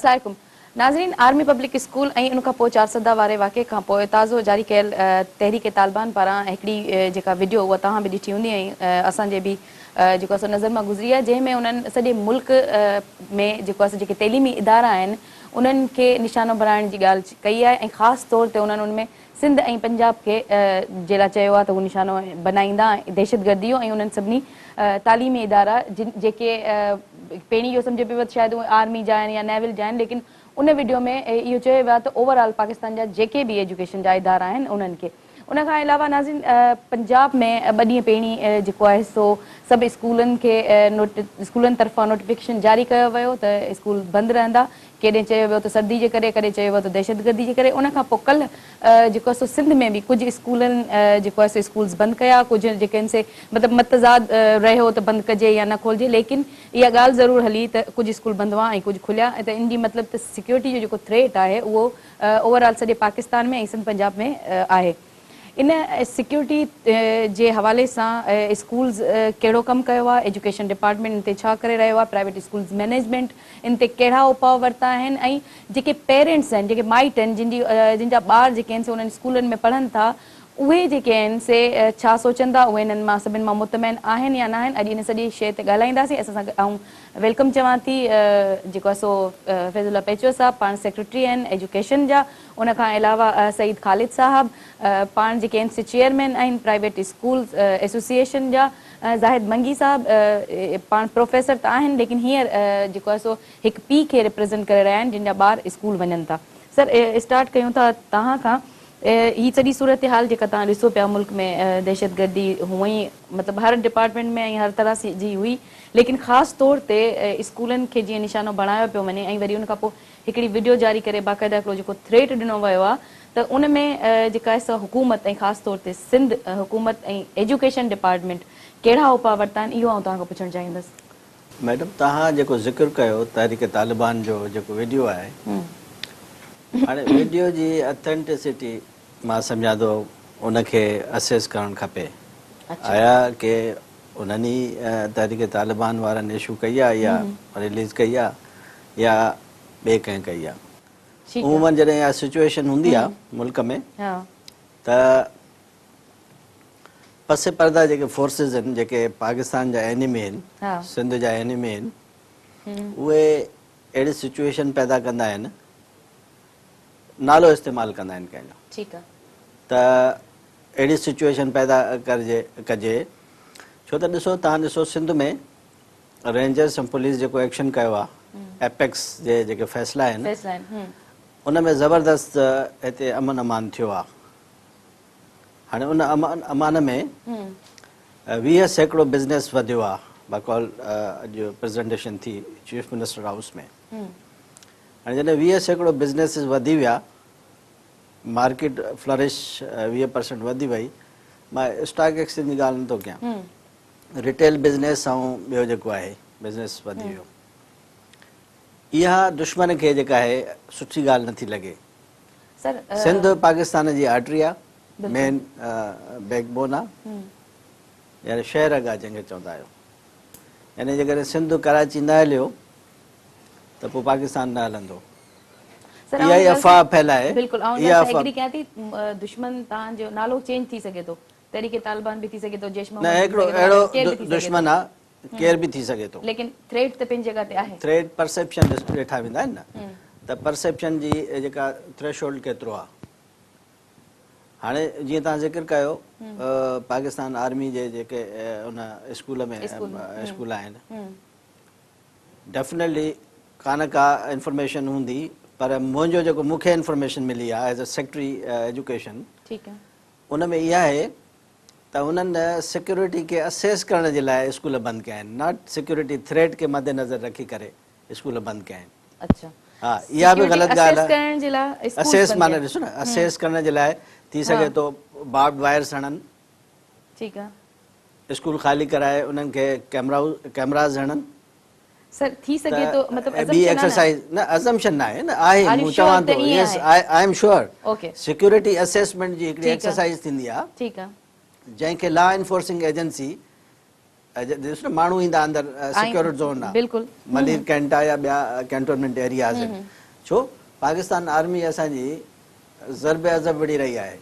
अस्सलाम नाज़रीन army public school ऐं उन खां पोइ 4 सदा वारे वाक़े खां पोइ ताज़ो जारी कयल तहरीक तालिबान पारां हिकिड़ी जेका वीडियो उहा तव्हां बि ॾिठी हूंदी ऐं असांजे बि जेको असां नज़र मां गुज़री आहे जंहिंमें उन्हनि सॼे मुल्क में जेको असां जेके तइलीमी इदारा आहिनि उन्हनि खे निशानो बणाइण जी ॻाल्हि कई आहे ऐं ख़ासि तौर ते उन्हनि उनमें सिंध ऐं पंजाब खे जे लाइ चयो आहे त उहो निशानो बनाईंदा दहशतगर्दी ऐं उन्हनि सभिनी तालीमी इदारा जेके पहिरीं इहो सम्झ पियो शायदि उहे आर्मी जा आहिनि या नेवल जा आहिनि लेकिन उन वीडियो में इहो चयो वियो आहे त ओवरऑल पाकिस्तान जा जेके बि एजुकेशन जा इदारा आहिनि उन्हनि खे उन खां अलावा नाज़रीन पंजाब में 2 ॾींहं पहिरीं जेको आहे सो सभु स्कूलनि खे स्कूलनि तरफ़ां नोटिफिकेशन जारी कयो वियो त स्कूल बंदि रहंदा केॾे चयो वियो त सर्दी जे करे कॾहिं चयो वियो त दहशतगर्दी जे करे उन खां पोइ कल्ह जेको आहे सो सिंध में बि कुझु स्कूलनि जेको आहे सो स्कूल्स बंदि कया कुझु जेके आहिनि से मतिलबु मतज़ाद रहियो त बंदि कजे या न खोलिजे लेकिन इहा ॻाल्हि ज़रूरु हली त कुझु स्कूल बंदि हुआ ऐं कुझु खुलिया त इन जी मतिलबु त सिक्योरिटी जो जेको थ्रेट आहे उहो ओवरऑल सॼे पाकिस्तान में ऐं सिंध पंजाब में आहे इन सिक्योरिटी जे हवाले सां स्कूल्स कहिड़ो कमु कयो आहे एजुकेशन डिपार्टमेंट इन ते छा करे रहियो आहे प्राइवेट स्कूल्स मैनेजमेंट इन ते कहिड़ा उपाउ वरिता आहिनि ऐं जेके पेरेंट्स आहिनि जेके माइट आहिनि जिन जा ॿार जेके आहिनि से उन्हनि स्कूलनि में पढ़नि था उहे जेके आहिनि से छा सोचंदा उहे हिननि मां सभिनि मां मुतमइन आहिनि या न आहिनि अॼु इन सॼी शइ ते ॻाल्हाईंदासीं असां सां ऐं वेलकम चवां थी जेको आहे सो फैज़ुल्ला पेचो साहब पाण सेक्रेटरी आहिनि एजुकेशन जा उन खां अलावा सईद ख़ालिद साहब पाण जेके आहिनि से चेयरमैन आहिनि प्राइवेट स्कूल एसोसिएशन जा ज़ाहिद मंगी साहब पाण प्रोफेसर त आहिनि लेकिन हींअर जेको आहे सो हिकु पीउ खे रिप्रेज़ेंट करे रहिया आहिनि जिन जा ॿार स्कूल वञनि था सर स्टार्ट कयूं था तव्हां खां ही सॼी सूरत हाल जेका तव्हां ॾिसो पिया मुल्क में दहशतगर्दी हुअं ई मतिलबु हर डिपार्टमेंट में ऐं हर तरह जी हुई लेकिन ख़ासि तौर ते स्कूलनि खे जीअं निशानो बणायो पियो वञे ऐं वरी उन खां पोइ हिकिड़ी वीडियो जारी करे बाक़ाइदा हिकिड़ो जेको थ्रेट ॾिनो वियो आहे त उन में जेका आहे सा हुकूमत ऐं ख़ासि तौर ते सिंध हुकूमत ऐं एजुकेशन डिपार्टमेंट कहिड़ा उपाउ वरिता आहिनि इहो आउं तव्हांखां पुछणु चाहींदसि मैडम तव्हां जेको ज़िक्र कयो तहरीक तालिबान जो जेको वीडियो आहे हाणे वीडियो जी ऑथेंटिसिटी मां सम्झां थो उनखे असेस करणु खपे आया की उन्हनि तहरीक तालिबान वारनि इशू कई आहे या रिलीज़ कई आहे या ॿिए कंहिं कई आहे उमूमन जॾहिं इहा सिचुएशन हूंदी आहे मुल्क में त पसे परदा जेके फोर्सिस आहिनि जेके पाकिस्तान जा एनिमी आहिनि सिंध जा एनिमी आहिनि उहे अहिड़ी सिचुएशन पैदा कंदा आहिनि नालो इस्तेमालु कंदा आहिनि कंहिंजो ठीकु आहे त अहिड़ी सिचुएशन पैदा कजे छो त ॾिसो तव्हां ॾिसो सिंध में रेंजर्स ऐं पुलिस जेको एक्शन कयो आहे एपेक्स जे जेके फ़ैसिला आहिनि उन में ज़बरदस्त हिते अमन अमान थियो आहे हाणे उन अमान में 20 सैकड़ो बिज़नेस वधियो आहे बकौल अॼु प्रेज़ेंटेशन थी चीफ मिनिस्टर हाउस में हाणे जॾहिं 20 सैकड़ो बिज़नेसिस वधी विया मार्केट फ्लरिश 20% वधी वई मां स्टॉक एक्सचेंज जी ॻाल्हि नथो कयां रिटेल बिज़नेस ऐं ॿियो जेको आहे बिज़नेस वधी वियो इहा दुश्मन खे जेका आहे सुठी ॻाल्हि नथी लॻे सिंध पाकिस्तान जी आर्टरी आहे मेन बैकबोन आहे यानी शहर अॻा जंहिंखे चवंदा आहियो यानी जेकॾहिं सिंध कराची न हलियो त पोइ पाकिस्तान न हलंदो इहा ई अफ़वाह फैलाए बिल्कुलु ऐं एग्री कयां थी दुश्मन तव्हांजो नालो चेंज थी सघे थो तहरीक तालिबान बि थी सघे थो जैश न हिकिड़ो अहिड़ो दुश्मन आहे केर बि थी सघे थो लेकिन थ्रेट त पंहिंजी जॻह ते आहे थ्रेट परसेप्शन ॾेठा वेंदा आहिनि न त परसेप्शन जी जेका थ्रेशोल्ड केतिरो आहे हाणे जीअं तव्हां ज़िक्र कयो पाकिस्तान आर्मी जे जेके उन स्कूल में स्कूल आहिनि डेफिनेटली कान का इंफॉर्मेशन हूंदी पर मुंहिंजो जेको मूंखे इंफॉर्मेशन मिली आहे एज़ अ सेक्रेटरी एजुकेशन उन में इहा आहे त उन्हनि सिक्योरिटी खे असेस करण जे लाइ स्कूल बंदि कया आहिनि नॉट सिक्योरिटी थ्रेट खे मद्देनज़र रखी करे स्कूल बंदि कया आहिनि हा इहा बि ग़लति ॻाल्हि आहे असेस माने ॾिसो न असेस करण जे लाइ थी सघे थो बार्ब वायर्स हणनि ठीकु आहे स्कूल ख़ाली कराए उन्हनि खे कैमराज़ हणनि सर थी सघे थो मतलब बी एक्सरसाइज न अजम्पशन न आहे न आहे मूं चवां थो yes I am sure security assessment जी हिकिड़ी एक्सरसाइज थींदी आहे ठीकु आहे जंहिंखे लॉ एनफोर्सिंग एजेंसी ॾिस न माण्हू ईंदा अंदरि सिक्योरिड ज़ोन आहे, बिल्कुलु मलीर कैंट आहे या ॿिया कैंटोनमेंट एरियाज़ आहिनि। छो पाकिस्तान आर्मी असांजी ज़रब अज़ब विढ़ी रही आहे।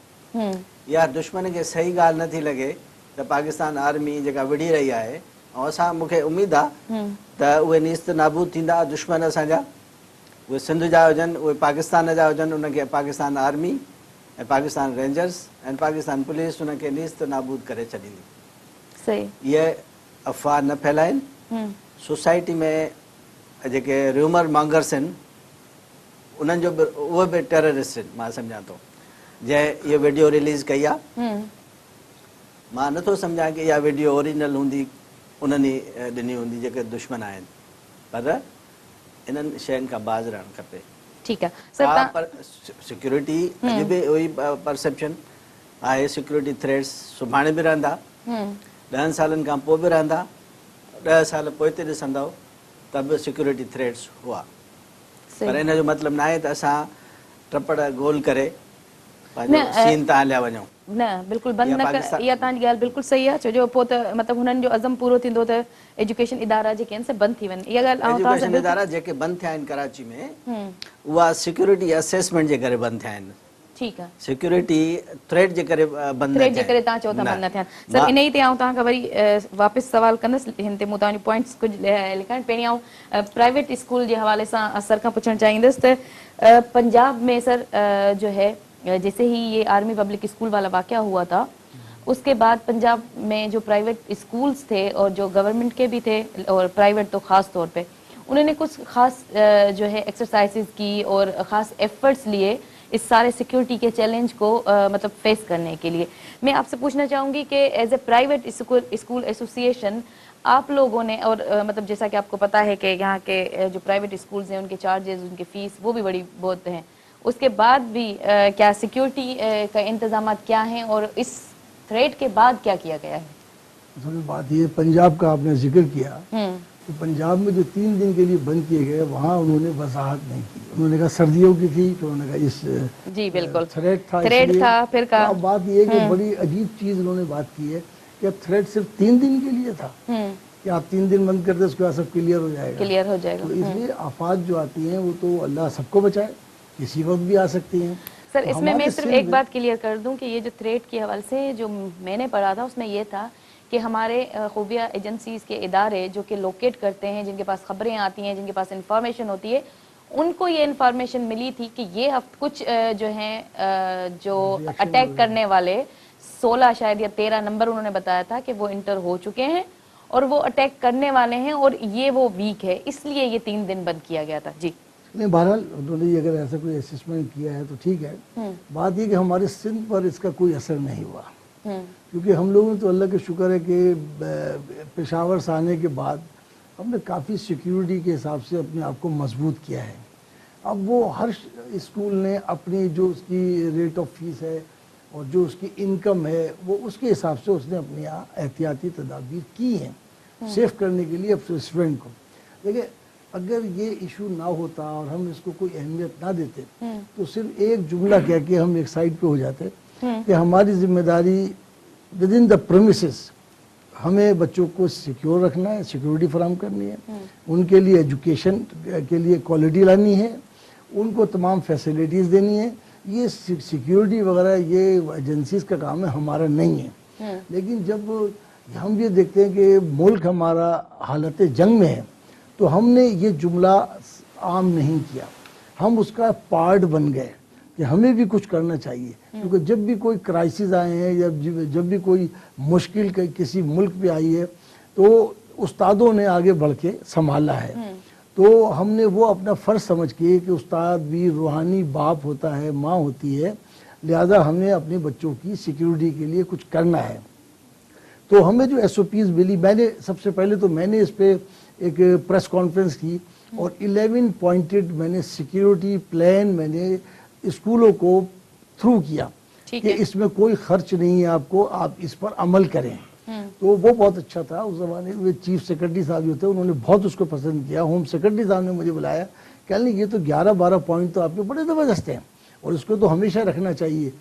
इहा दुश्मन खे सही ॻाल्हि नथी लॻे त पाकिस्तान आर्मी जेका विढ़ी रही आहे, ऐं असां मूंखे उमेदु आहे त उहे नीस्त नाबूद थींदा दुश्मन असांजा, उहे सिंध जा हुजनि, उहे पाकिस्तान जा हुजनि, उनखे पाकिस्तान आर्मी ऐं पाकिस्तान रेंजर्स ऐं पाकिस्तान पुलिस उनखे नीस्त नाबूद करे छॾींदी। सही। इहे अफ़वाह न फैलाइनि। सोसाइटी में जेके र्यूमर मॉन्गर्स आहिनि उन्हनि जो बि उहे बि टेररिस्ट आहिनि, मां सम्झां थो। जंहिं इहो वीडियो रिलीज़ कई आहे, मां नथो सम्झां की इहा वीडियो ओरिजिनल हूंदी, उन्हनि ई ॾिनी हूंदी जेके दुश्मन आहिनि, पर इन्हनि शयुनि खां बाज़ रहणु खपे। ठीकु आहे सर। सिक्योरिटी अॼु बि उही परसेप्शन आहे, सिक्योरिटी थ्रेट्स सुभाणे बि रहंदा, 10 सालनि खां पोइ बि रहंदा, 10 साल पोइ ते ॾिसंदव त बि सिक्योरिटी थ्रेट्स हुआ। पर इन जो मतिलबु न आहे त असां टपड़ गोल करे पंहिंजो सीन तां हलिया वञूं। न बिल्कुलु बंदि न कर, इहा तव्हांजी ॻाल्हि बिल्कुलु सही आहे। छो जो पोइ त मतिलबु हुननि जो अज़म पूरो थींदो त एजुकेशन इदारा जेके आहिनि से बंदि थी वञनि। इहा ॻाल्हि एजुकेशन इदारा जेके बंदि थिया आहिनि कराची में, उहा सिक्योरिटी असेसमेंट जे करे बंदि थिया आहिनि। ठीकु आहे। सिक्योरिटी थ्रेट जे करे बंदि थ्रेट जे करे तव्हां चओ था बंदि न थियनि। सर इन ई ते आउं तव्हां खां वरी वापसि सवाल कंदसि, हिन ते मूं तव्हांजो पॉइंट्स कुझु लिखाइनि। पहिरीं आउं प्राइवेट स्कूल जे हवाले सां सर खां पुछणु चाहींदसि त पंजाब में सर जो है जैसे ही ये आर्मी पब्लिक स्कूल वाला वाक़या हुआ था, उसके बाद पंजाब में जो प्राइवेट स्कूल्स थे और जो गवर्नमेंट के भी थे और प्राइवेट तो ख़ास तौर पे, उन्होंने कुछ ख़ास जो है एक्सरसाइजेज की और ख़ास एफर्ट्स लिए इस सारे सिक्योरिटी के चैलेंज को मतलब फेस करने के लिए। मैं आपसे पूछना चाहूँगी कि as a private school association आप लोगों ने और मतलब जैसा कि आपको पता है कि यहाँ के जो प्राइवेट स्कूल्स हैं उनके चार्जेस, उनकी फ़ीस वो भी बड़ी बहुत हैं, उसके बाद भी क्या सिक्योरिटी का इंतजाम क्या हैं और इस थ्रेट के बाद क्या किया गया है? असल बात ये पंजाब का आपने जिक्र किया, तो पंजाब में जो 3 दिन के लिए बंद किए गए वहाँ उन्होंने वजाहत नहीं की। उन्होंने कहा सर्दियों की थी, तो उन्होंने कहा इस जी बिल्कुल थ्रेट था, फिर का अब बात ये कि बड़ी अजीब चीज़ उन्होंने बात की है कि अब थ्रेट सिर्फ 3 दिन के लिए था कि आप 3 दिन बंद कर दे उसके बाद सब क्लियर हो जाएगा। तो इसलिए आफात जो आती हैं वो तो अल्लाह सबको बचाए, किसी वक्त भी आ सकती हैं। सर इसमें मैं सिर्फ एक बात क्लियर कर दूं कि ये जो थ्रेट के हवाले से जो मैंने पढ़ा था उसमें ये था कि हमारे खुफिया एजेंसीज के इदारे जो कि लोकेट करते हैं, जिनके पास खबरें आती हैं, जिनके पास इंफॉर्मेशन होती है, उनको ये इंफॉर्मेशन मिली थी कि ये कुछ जो हैं जो अटैक करने वाले 16 शायद या 13 नंबर उन्होंने बताया था कि वो इंटर हो चुके हैं और वो अटैक करने वाले हैं और ये वो वीक है, इसलिए ये 3 दिन बंद किया गया था। जी नहीं, बहरहाल उन्होंने अगर ऐसा कोई असेसमेंट किया है तो ठीक है। बात ये कि हमारे सिंध पर इसका कोई असर नहीं हुआ, क्योंकि हम लोगों ने तो अल्लाह का शुक्र है कि पेशावर से आने के बाद हमने काफ़ी सिक्योरिटी के हिसाब से अपने आप को मजबूत किया है। अब वो हर स्कूल ने अपनी जो उसकी रेट ऑफ फीस है और जो उसकी इनकम है वो उसके हिसाब से उसने अपनी एहतियाती तदाबीर की हैं सेफ करने के लिए अपने स्टूडेंट को। देखिए अगर ये इशू ना होता और हम इसको कोई अहमियत ना देते तो सिर्फ एक जुमला कह के हम एक साइड पे हो जाते कि हमारी जिम्मेदारी विद इन द प्रेमिसेस हमें बच्चों को सिक्योर रखना है, सिक्योरिटी फराहम करनी है, उनके लिए एजुकेशन के लिए क्वालिटी लानी है, उनको तमाम फैसिलिटीज़ देनी है। ये सिक्योरिटी वगैरह ये एजेंसीज का काम है, हमारा नहीं है। लेकिन जब हम ये देखते हैं कि मुल्क हमारा हालत जंग में है तो हमने ये जुमला आम नहीं किया, हम उसका पार्ट बन गए कि हमें भी कुछ करना चाहिए। क्योंकि जब भी कोई क्राइसिस आए हैं या जब भी कोई मुश्किल किसी मुल्क पे आई है तो उस्तादों ने आगे बढ़ के संभाला है। तो हमने वो अपना फ़र्ज़ समझ के कि उस्ताद भी रूहानी बाप होता है, माँ होती है, लिहाजा हमें अपने बच्चों की सिक्योरिटी के लिए कुछ करना है। तो हमें जो SOPs मिली, मैंने सबसे पहले तो मैंने इस पर एक प्रेस कॉन्फ्रेंस की और 11 पॉइंटेड मैंने सिक्योरिटी प्लान मैंने स्कूलों को थ्रू किया कि इसमें कोई खर्च नहीं है आपको, आप इस पर अमल करें। तो वो बहुत अच्छा था। उस ज़माने में चीफ सेक्रेटरी साहब जो थे उन्होंने बहुत उसको पसंद किया। होम सेक्रेटरी साहब ने मुझे बुलाया, कहने ये तो 11-12 पॉइंट तो आपके बड़े ज़बरदस्त हैं और इसको तो हमेशा रखना चाहिए।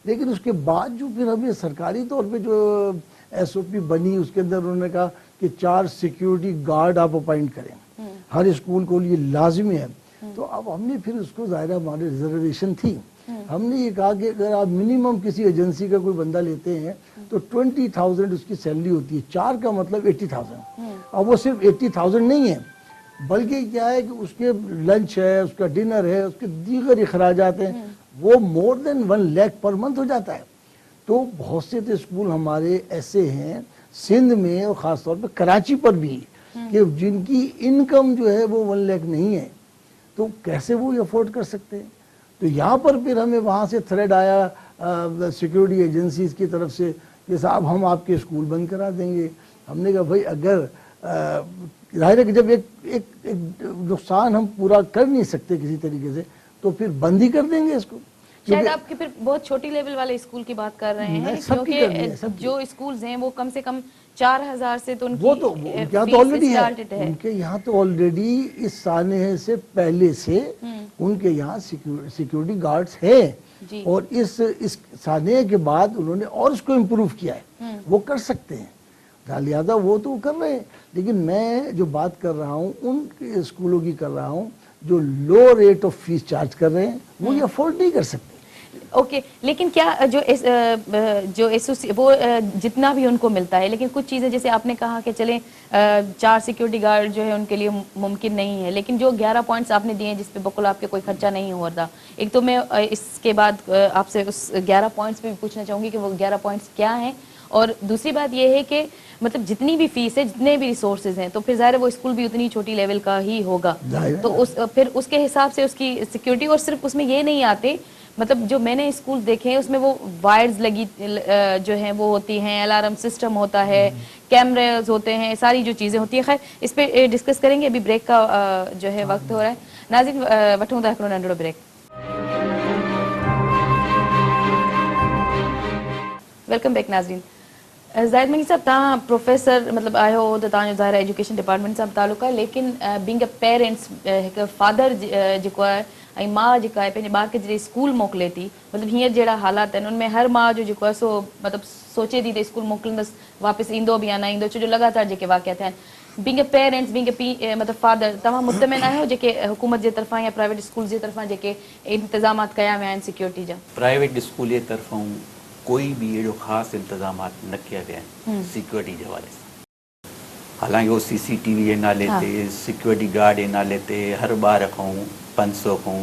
लेकिन उसके बाद जो फिर हमें सरकारी तौर पे जो SOP बनी उसके अंदर उन्होंने कहा کہ 4 सिक्योरिटी गार्ड आप अपॉइंट करें, हर स्कूल को ये लाजिमी है। तो अब हमने फिर उसको ज़ाहिर हमारी रिजर्वेशन थी, हमने ये कहा कि अगर आप मिनिमम किसी एजेंसी का कोई बंदा लेते हैं तो 20,000 उसकी सैलरी होती है, 4 का मतलब 80,000। अब वो सिर्फ 80,000 नहीं है, बल्कि क्या है कि उसके लंच है, उसका डिनर है, उसके दीगर अखराजात हैं, वो मोर देन 1 लाख पर मंथ हो जाता है। तो बहुत से तो स्कूल हमारे ऐसे हैं सिंध में और ख़ास तौर पे कराची पर भी कि जिनकी इनकम जो है वो 1 लाख नहीं है, तो कैसे वो अफोर्ड कर सकते हैं। तो यहाँ पर फिर हमें वहाँ से थ्रेड आया सिक्योरिटी एजेंसीज की तरफ से कि साहब हम आपके स्कूल बंद करा देंगे। हमने कहा भाई अगर ज़ाहिर है कि जब एक नुकसान हम पूरा कर नहीं सकते किसी तरीके से, तो फिर बंद ही कर देंगे इसको। शायद आपके फिर बहुत छोटी लेवल वाले स्कूल की बात कर रहे हैं, क्योंकि जो स्कूल्स हैं वो कम से कम 4,000 से तो उनकी वो तो यहाँ तो ऑलरेडी है, उनके यहाँ तो ऑलरेडी इस साने से पहले से उनके यहाँ सिक्योरिटी गार्ड्स हैं, और इस साने के बाद उन्होंने और इसको इम्प्रूव किया है, वो कर सकते हैं, लिहाजा वो तो कर रहे हैं। लेकिन मैं जो बात कर रहा हूँ उन स्कूलों की कर रहा हूँ जो लो रेट ऑफ फीस चार्ज कर रहे हैं, वो ये अफोर्ड नहीं कर सकते। ओके लेकिन क्या जो वो जितना भी उनको मिलता है, लेकिन कुछ चीज़ें जैसे आपने कहा कि चलें 4 सिक्योरिटी गार्ड जो है उनके लिए मुमकिन नहीं है, लेकिन जो 11 पॉइंट्स आपने दिए हैं जिस पे बिल्कुल आपके कोई खर्चा नहीं हो रहा, एक तो मैं इसके बाद आपसे उस 11 पॉइंट्स पे भी पूछना चाहूँगी कि वो 11 पॉइंट्स क्या हैं, और दूसरी बात ये है कि मतलब जितनी भी फीस है, जितने भी रिसोर्सेज हैं, तो फिर ज़ाहिर है वो स्कूल भी उतनी छोटी लेवल का ही होगा, तो फिर उसके हिसाब से उसकी सिक्योरिटी, और सिर्फ उसमें ये नहीं आते, मतलब जो मैंने स्कूल देखे हैं उसमें वो वायर्स लगी जो हैं वो होती हैं, अलार्म सिस्टम होता है, कैमरेज होते हैं, सारी जो चीज़ें होती हैं। खैर इस पे डिस्कस करेंगे, अभी ब्रेक का जो है वक्त हो रहा है। नाज़रीन वठूं था हिकिड़ो नंढड़ो ब्रेक। वेलकम बैक नाज़रीन। ज़ाहिद मंगी साहब, तव्हां प्रोफेसर मतलब आयो हो त तव्हांजो ज़ाहिर एजुकेशन डिपार्टमेंट सां ताल्लुक़ आहे, लेकिन बीइंग अ पेरेंट्स हिकु फादर जेको आहे ऐं माउ जेका आहे पंहिंजे ॿार खे जॾहिं स्कूल मोकिले थी, मतिलबु हींअर जहिड़ा हालात आहिनि उनमें हर माउ जो जेको आहे सो मतिलबु सोचे थी त स्कूल मोकिलींदसि, वापसि ईंदो बि या न ईंदो, छो जो लगातार जेके वाक़िया थिया आहिनि। Being a parents, being a मतिलबु फादर, तव्हां मुतमिन आहियो जेके हुकूमत जे तरफ़ां या प्राइवेट स्कूल जे तरफ़ां जेके इंतज़ामात कया विया आहिनि सिक्योरिटी जा? प्राइवेट स्कूल जे तरफ़ां कोई भी अहिड़ो ख़ासि इंतज़ामात न कया विया आहिनि सिक्योरिटी जे हवाले सां। हालांकि वो CCTV जे नाले ते, सिक्योरिटी गार्ड जे नाले ते हर ॿार खां 500 खां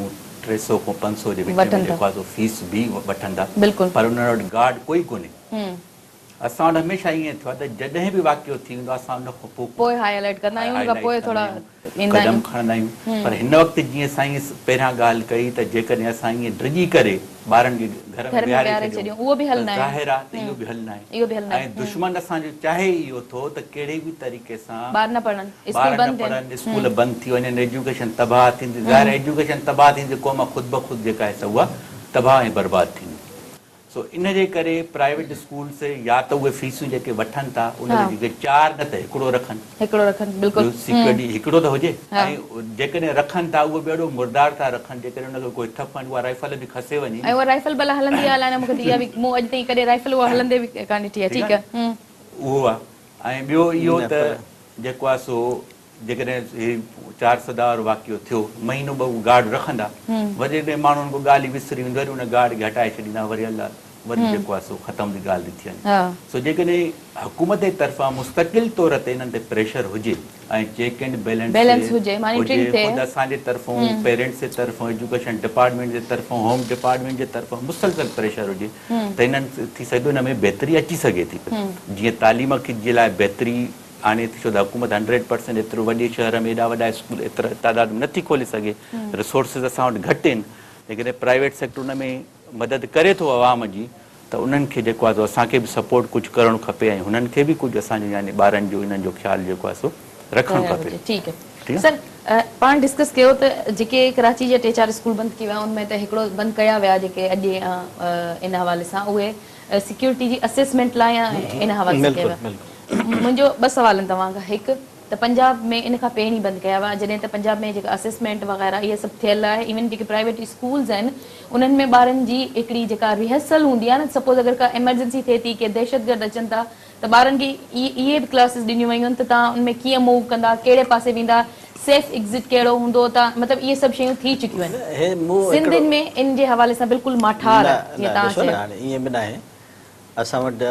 300 खां 500 जे विच में जेको आहे फीस बि वठंदा, पर उन वटि गार्ड कोई कोन्हे। असां वटि हमेशह ईअं थियो आहे त जॾहिं बि वाक़ियो थी वेंदो आहे असां उन खां पोइ हाई अलर्ट कंदा आहियूं, उन खां पोइ थोरा कदम खणंदा आहियूं। पर हिन वक़्तु जीअं साईं पहिरियां ॻाल्हि कई त जेकॾहिं असां ईअं डिॼी करे ॿारनि खे घर में विहारे छॾियूं, उहो बि हल न आहे, ज़ाहिर आहे त इहो बि हल न आहे। ऐं दुश्मन असांजो चाहे इहो थो त कहिड़े बि तरीक़े सां ॿार न पढ़नि, स्कूल बंदि थी वञनि, एजुकेशन तबाह थींदी। ज़ाहिर एजुकेशन तबाह थींदी, क़ौम ख़ुदि ब ख़ुदि जेका आहे त उहा तबाह ऐं बर्बादु थींदी। सो इन जे करे प्राइवेट स्कूल से या त उहे फीसूं जेके वठनि था उन जे 4 न त हिकिड़ो रखनि, बिल्कुलु सिक्योरिटी हिकिड़ो त हुजे, ऐं जेकॾहिं रखनि था उहो बि ॾाढो मुर्दार था रखनि, जेकॾहिं उनखे कोई थपनि उहा राइफल बि खसे वञे, ऐं उहा राइफल भला हलंदी आहे, अलाए मूंखे इहा बि मूं अॼु ताईं कॾहिं राइफल उहा हलंदे बि कान ॾिठी आहे। ठीकु आहे, उहो आहे। ऐं ॿियो इहो त जेको आहे सो जेकॾहिं 400 वारो वाक़ियो थियो, महीनो ॿ गार्ड रखंदा, वरी माण्हुनि को ॻाल्हि ई विसरी वेंदो, वरी उन गार्ड खे हटाए छॾींदा, वरी अलाह वरी जेको आहे सो ख़तम जी ॻाल्हि थी वञे। सो जेकॾहिं हुकूमत जे तरफ़ां मुस्तक़िल तौर ते इन्हनि ते प्रेशर हुजे ऐं चेक एंड बैलेंस हुजे, ख़ुदि असांजे तरफ़ां पेरेंट्स जे तरफ़ां, एजुकेशन डिपार्टमेंट जे तरफ़ां, होम डिपार्टमेंट जे तरफ़ां मुसलसल प्रेशर हुजे त इन्हनि थी सघे हिन में बहितरी अची सघे थी पई। जीअं तालीम जे लाइ बहितरी आणे थी, छो त हुकूमत 100% एतिरो वॾे शहर में एॾा वॾा स्कूल एतिरा तादाद में नथी खोले सघे, रिसोर्सिस असां वटि घटि आहिनि। लेकिन प्राइवेट सेक्टर उन में मदद करे थो आवाम जी, त उन्हनि खे जेको आहे असांखे बि सपोर्ट कुझु करणु खपे ऐं हुननि खे बि कुझु असांजो यानी ॿारनि जो इन्हनि जो ख़्यालु जेको आहे सो रखणु खपे। ठीकु आहे सर, पाण डिस्कस कयो त जेके कराची जा 3-4 स्कूल बंदि थी विया उनमें त हिकिड़ो बंदि कया विया जेके अॼु इन हवाले सां, उहे सिक्योरिटी जी असेसमेंट लाइ या इन हवाले सां कया विया। मुंहिंजो 2 सवाल आहिनि तव्हां खां। हिकु त पंजाब में इन खां पहिरीं बंदि कया हुआ, जॾहिं त पंजाब में जेका असेसमेंट वग़ैरह इहे सभु थियल आहे। इवन जेके प्राइवेट स्कूल्स आहिनि उन्हनि में ॿारनि जी हिकिड़ी जेका रिहर्सल हूंदी आहे न, सपोज़ अगरि का एमरजेंसी थिए थी, के दहशतगर्द अचनि था, त ॿारनि खे इहे बि क्लासिस ॾिनियूं वयूं आहिनि त तव्हां उनमें कीअं मूव कंदा, कहिड़े पासे वेंदा, सेफ एग्ज़िट कहिड़ो हूंदो, तव्हां मतिलबु इहे सभु शयूं थी चुकियूं आहिनि। हे मूं सिंधियुनि में इन जे हवाले सां बिल्कुलु माठार आहे, जीअं तव्हां ॾिसो न, चयो। हाणे ईअं बि न आहे, असां वटि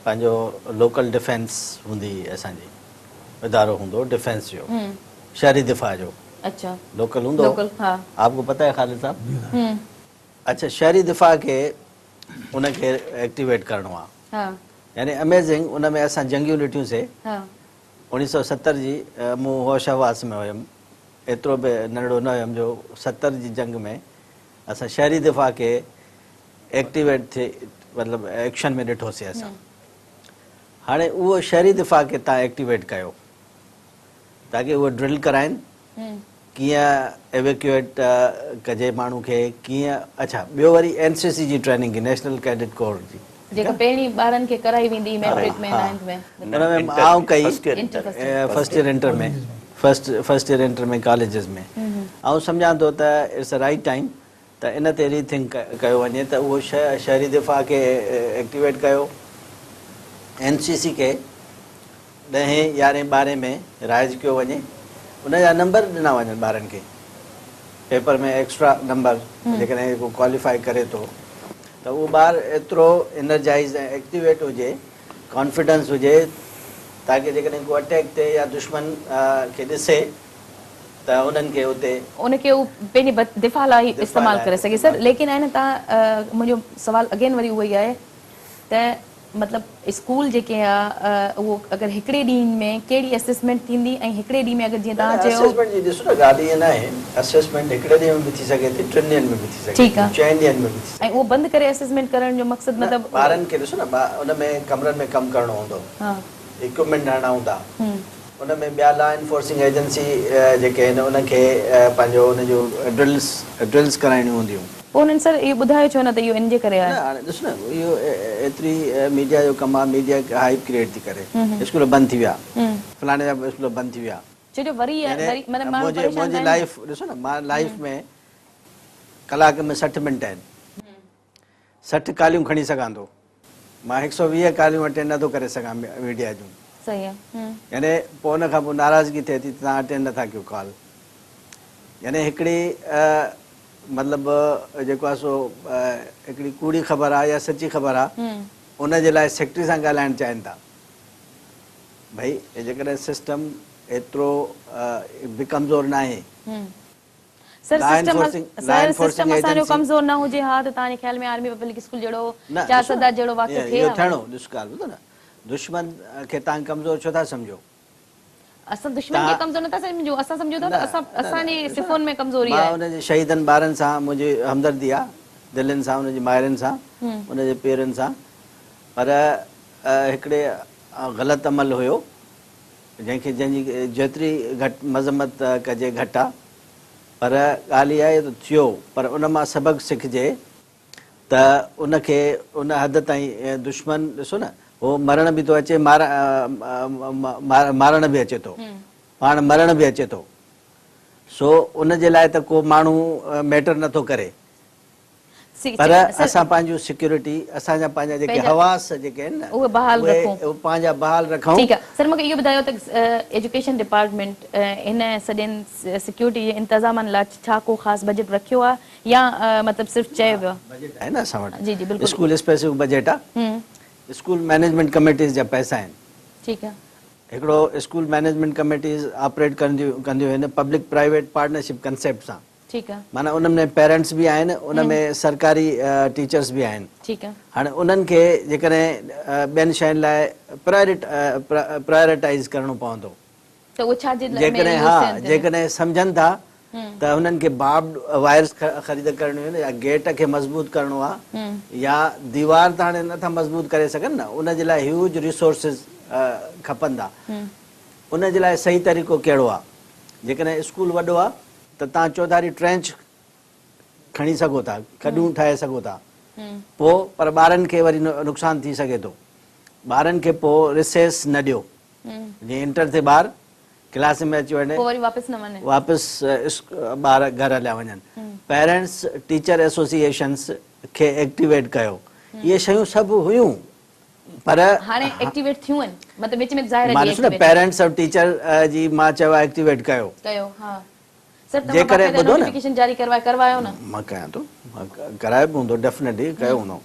पंहिंजो लोकल डिफेंस हूंदी, असांजी इदारो हूंदो डिफेंस जो, शहरी दिफ़ा जो। अच्छा, लोकल हूंदो, लोकल, हाँ। आपको पता है ख़ालिद साहब? अच्छा, शहरी दिफ़ा खे उनखे एक्टिवेट करिणो आहे, हाँ, यानी अमेज़िंग। उन में असां जंगियूं ॾिठियूंसीं। हाँ, 1970 जी मूं होश हवास में हुयुमि, एतिरो बि नंढड़ो न हुयुमि जो 70 जी जंग में असां शहरी दिफ़ा खे एक्टिवेट थिए, मतिलबु एक्शन में ॾिठोसीं असां। हाणे उहो शहरी दिफ़ा खे तव्हां एक्टिवेट कयो ताकी उहो ड्रिल कराइनि कीअं एवेक्यूएट कजे माण्हू खे, कीअं। अच्छा, ॿियो वरी NCC जी ट्रेनिंग की, नेशनल कैडेट कोर जी, जेका पहिरीं ॿारनि खे कराई वेंदी मैट्रिक में, हाँ। 9th में। उन में आउं कई फर्स्ट फर्स्ट ईयर इंटर में, फर्स्ट ईयर इंटर में कॉलेजिस में। ऐं सम्झां थो त इट्स अ राइट टाइम त इन ते रीथिंक कयो वञे त उहो शहरी दिफ़ा खे एक्टिवेट कयो, NCC खे 10, 11, 12 में राइज कयो वञे, उनजा नंबर ॾिना वञनि ॿारनि खे, पेपर में एक्स्ट्रा नंबर जेकॾहिं को क्वालिफाई करे थो त उहो ॿारु एतिरो एनर्जाइज़ ऐं एक्टिवेट हुजे, कॉन्फिडेंस हुजे, ताकी जेकॾहिं को अटैक थिए या दुश्मन खे ॾिसे त उन्हनि खे उते उनखे उहो पंहिंजे दिफ़ा लाइ इस्तेमालु करे सघे। सर, लेकिन आहे न, तव्हां मुंहिंजो सवाल अगेन वरी उहो ई आहे त मतिलबु स्कूल जेके आहे उहो अगरि हिकिड़े ॾींहं में कहिड़ी असेसमेंट थींदी, ऐं हिकिड़े ॾींहं में अगरि जीअं तव्हां चयो असेसमेंट जी ॾिसो न, ॻाल्हि ईअं न आहे, असेसमेंट हिकिड़े ॾींहं में बि थी सघे थी, 3 ॾींहंनि में बि थी सघे थी, ठीकु आहे, 4 ॾींहंनि में बि थी सघे। ऐं उहो बंदि करे असेसमेंट करण जो मक़सदु मतिलबु ॿारनि खे ॾिसो न, उन में कमरनि में कमु करिणो हूंदो, इक्विपमेंट हणणा हूंदा, उन में ॿिया लॉ एनफोर्सिंग एजेंसी जेके आहिनि उनखे पंहिंजो उनजो ड्रिल्स कराइणियूं हूंदियूं। पोइ उन्हनि सर इहो ॿुधायो छो न त इहो इन जे करे आहे? हाणे ॾिस न, इहो एतिरी मीडिया जो कमु आहे, मीडिया हाइप क्रिएट थी करे, स्कूल बंदि थी विया, फलाणे जा स्कूल बंदि थी विया। छो जो वरी मुंहिंजी लाइफ ॾिसो न, मां लाइफ में कलाक में 60 मिंट आहिनि, 60 कॉलियूं खणी सघां थो, मां 120 कॉलियूं अटेंड नथो करे सघां मीडिया जूं। सही आहे। यानी पोइ उन खां पोइ नाराज़गी थिए थी, तव्हां अटेंड नथा कयो कॉल। यानी हिकिड़ी मतिलबु जेको आहे सो हिकिड़ी कूड़ी ख़बर आहे या सची ख़बर आहे, उनजे लाइ सेक्रेटरी सां ॻाल्हाइणु चाहिनि था। भई जेकॾहिं सिस्टम एतिरो बि कमज़ोर न आहे, सर सिस्टम असांजो कमज़ोर न हुजे हा त तव्हांजे ख्याल में आर्मी पब्लिक स्कूल जहिड़ो 4 सदा जहिड़ो वाक़ियो थिए इहो थियणो। ॾिस ॻाल्हि ॿुधो न, दुश्मन खे तव्हां कमज़ोर छो था सम्झो? असां दुश्मन खे कमज़ोर नथा सम्झूं, असां सम्झूं था त असांजी सिफ़ुनि में कमज़ोरी आहे। मां उनजे शहीदनि ॿारनि सां मुंहिंजी हमदर्दी आहे, दिलनि सां, उनजी माइरनि सां, उनजे पेरनि सां, पर हिकिड़े ग़लति अमल हुयो जंहिंजी जेतिरी घटि मज़म्मत कजे घटि आहे, पर ॻाल्हि इहा आहे त थियो, पर उन मां सबक़ु सिखिजे त उनखे उन हद ताईं दुश्मन ॾिसो न, उहो मरण बि थो अचे, मारण बि अचे थो, पाण मरण बि अचे थो। सो उनजे लाइ त को माण्हू मैटर नथो करे, पर असां पंहिंजूं सिक्योरिटी, असांजा पंहिंजा जेके हवास जेके आहिनि न, उहे बहाल रखूं, पंहिंजा बहाल रखूं। ठीकु आहे सर, मूंखे इहो ॿुधायो त एजुकेशन डिपार्टमेंट इन सॼनि सिक्योरिटी जे इंतज़ामनि लाइ छा को ख़ासि बजट रखियो आहे या मतिलबु सिर्फ़ु चयो वियो आहे? बजट आहे न असां वटि। जी जी बिल्कुलु। स्कूल स्पेसिफिक बजट आहे, स्कूल मैनेजमेंट कमेटीज़ जा पैसा आहिनि। ठीकु आहे। हिकिड़ो स्कूल मैनेजमेंट कमेटीज़ ऑपरेट कंदियूं आहिनि पब्लिक प्राइवेट पार्टनरशिप कंसेप्ट सां। ठीकु आहे। माना उन में पेरेंट्स बि आहिनि, उन में सरकारी टीचर्स बि आहिनि। ठीकु आहे। हाणे उन्हनि खे जेकॾहिं ॿियनि शयुनि लाइ प्रायोरिटाइज़ करिणो पवंदो, त उहो छा जेकॾहिं सम्झनि था त हुननि खे बार्ब्ड वायर्स ख़रीद करणियूं आहिनि, या गेट खे मज़बूत करिणो आहे, या दीवार त हाणे नथा मज़बूत करे सघनि न, उनजे लाइ ह्यूज रिसोर्सिस खपंदा। उनजे लाइ सही तरीक़ो कहिड़ो आहे? जेकॾहिं स्कूल वॾो आहे त तव्हां चौधारी ट्रेंच खणी सघो था, खॾूं ठाहे सघो था, पोइ पर ॿारनि खे वरी नुक़सानु थी सघे थो। ॿारनि खे पोइ रिसेस न ॾियो, जीअं इंटर ते ॿार क्लास में अची वञे पोइ वरी वापसि न वञे। वापसि ॿार घर हलिया वञनि। पेरेंट्स टीचर एसोसिएशन्स खे एक्टिवेट कयो, इहे शयूं सभु हुयूं, पर हाणे एक्टिवेट थियूं आहिनि, मतिलबु विच में ज़ाहिर मां आहे ॾिसो न पेरेंट्स और टीचर जी मां चयो आहे एक्टिवेट कयो। कयो, हा सर तव्हां जेकॾहिं बाक़ाइदा ॿुधो न, नोटिफिकेशन जारी करवायो न? मां कयां थो, कराए बि हूंदो, डेफिनेटली कयो हूंदो।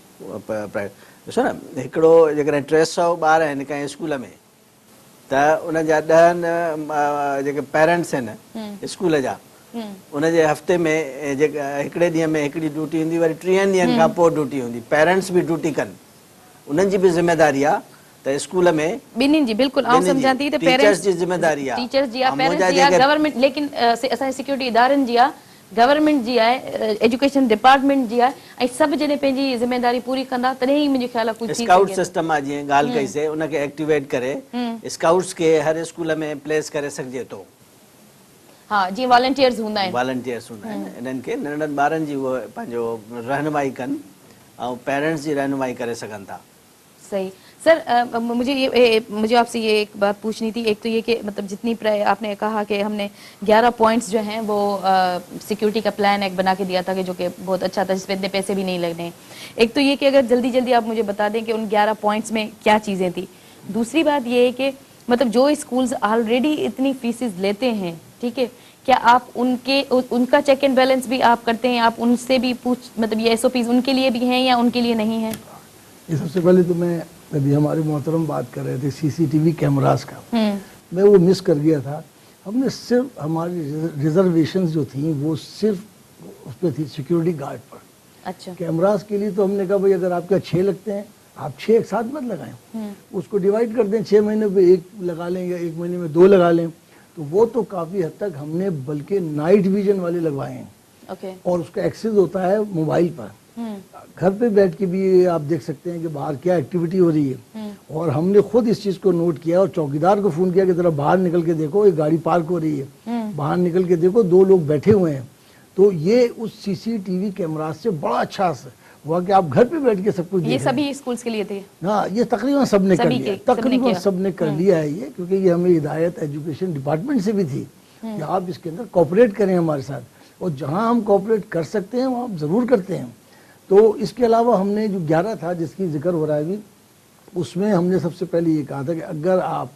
ॾिसो न, हिकिड़ो जेकॾहिं 300 ॿार आहिनि कंहिं स्कूल में, त उन जा 10 जेके पेरेंट्स आहिनि स्कूल जा, उनजे हफ़्ते में जेका हिकिड़े ॾींहं में हिकिड़ी ड्यूटी हूंदी, वरी 3 ॾींहंनि खां पोइ ड्यूटी हूंदी। पेरेंट्स बि ड्यूटी कनि, उन्हनि जी बि ज़िम्मेदारी आहे त स्कूल में ॿिन्हिनि जी, बिल्कुलु आउं सम्झां थी त टीचर्स जी ज़िम्मेदारी आहे, टीचर्स जी आहे, पेरेंट्स जी आहे, गवर्नमेंट, लेकिन असांजे सिक्योरिटी इदारनि जी आहे, गवर्नमेंट जी आहे, एजुकेशन डिपार्टमेंट जी आहे, ऐं सभु जॾहिं पंहिंजी ज़िम्मेदारी पूरी कंदा तॾहिं ई मुंहिंजो ख़्याल आहे कुझु थी स्काउट सघे। सिस्टम आहे, जीअं ॻाल्हि कईसीं, उनखे एक्टिवेट करे स्काउट्स खे हर स्कूल में प्लेस करे सघिजे थो। हा, जीअं वॉलंटियर्स हूंदा आहिनि, वॉलंटियर्स हूंदा आहिनि, इन्हनि खे नंढनि ॿारनि जी उहो पंहिंजो रहनुमाई कनि ऐं पेरेंट्स जी रहनुमाई करे सघनि था। सही सर, मुझे आपसे ये एक बात पूछनी थी। एक तो ये कि मतलब जितनी आपने कहा कि हमने 11 पॉइंट्स जो हैं वो सिक्योरिटी का प्लान एक बना के दिया था कि जो कि बहुत अच्छा था, जिस पे इतने पैसे भी नहीं लगने। एक तो ये कि अगर जल्दी जल्दी आप मुझे बता दें कि उन 11 पॉइंट्स में क्या चीज़ें थी। दूसरी बात ये है कि मतलब जो स्कूल्स ऑलरेडी इतनी फीसेस लेते हैं, ठीक है, क्या आप उनका चेक एंड बैलेंस भी आप करते हैं? आप उनसे भी मतलब ये SOPs उनके लिए भी हैं या उनके लिए नहीं है? ये सबसे पहले तो मैं अभी हमारे मोहतरम बात कर रहे थे CCTV कैमरास का, मैं वो मिस कर गया था। हमने सिर्फ हमारी रिजर्वेशंस जो थी वो सिर्फ उस पर थी सिक्योरिटी गार्ड पर। अच्छा, कैमरास के लिए तो हमने कहा भाई अगर आपके 6 लगते हैं, आप 6 एक साथ मत लगाएं, उसको डिवाइड कर दें, 6 महीने पे 1 लगा लें या 1 महीने में 2 लगा लें। तो वो तो काफ़ी हद तक हमने बल्कि नाइट विजन वाले लगवाए हैं। ओके, और उसका एक्सेस होता है मोबाइल पर, घर पे बैठ के भी आप देख सकते हैं कि बाहर क्या एक्टिविटी हो रही है। और हमने खुद इस चीज़ को नोट किया और चौकीदार को फ़ोन किया कि जरा बाहर निकल के देखो, एक गाड़ी पार्क हो रही है, बाहर निकल के देखो 2 लोग बैठे हुए हैं। तो ये उस CCTV कैमरा से बड़ा अच्छा हुआ कि आप घर पे बैठ के सब कुछ ये सभी स्कूल्स के लिए थे? हाँ, ये तकरीबन सबने कर लिया, तकरीबन सबने कर लिया है ये, क्योंकि ये हमें हिदायत एजुकेशन डिपार्टमेंट से भी थी कि आप इसके अंदर कोऑपरेट करें हमारे साथ, और जहाँ हम कोऑपरेट कर सकते हैं वहाँ हम ज़रूर करते हैं। तो इसके अलावा हमने जो 11 था जिसकी जिक्र हो रहा है अभी, उसमें हमने सबसे पहले ये कहा था कि अगर आप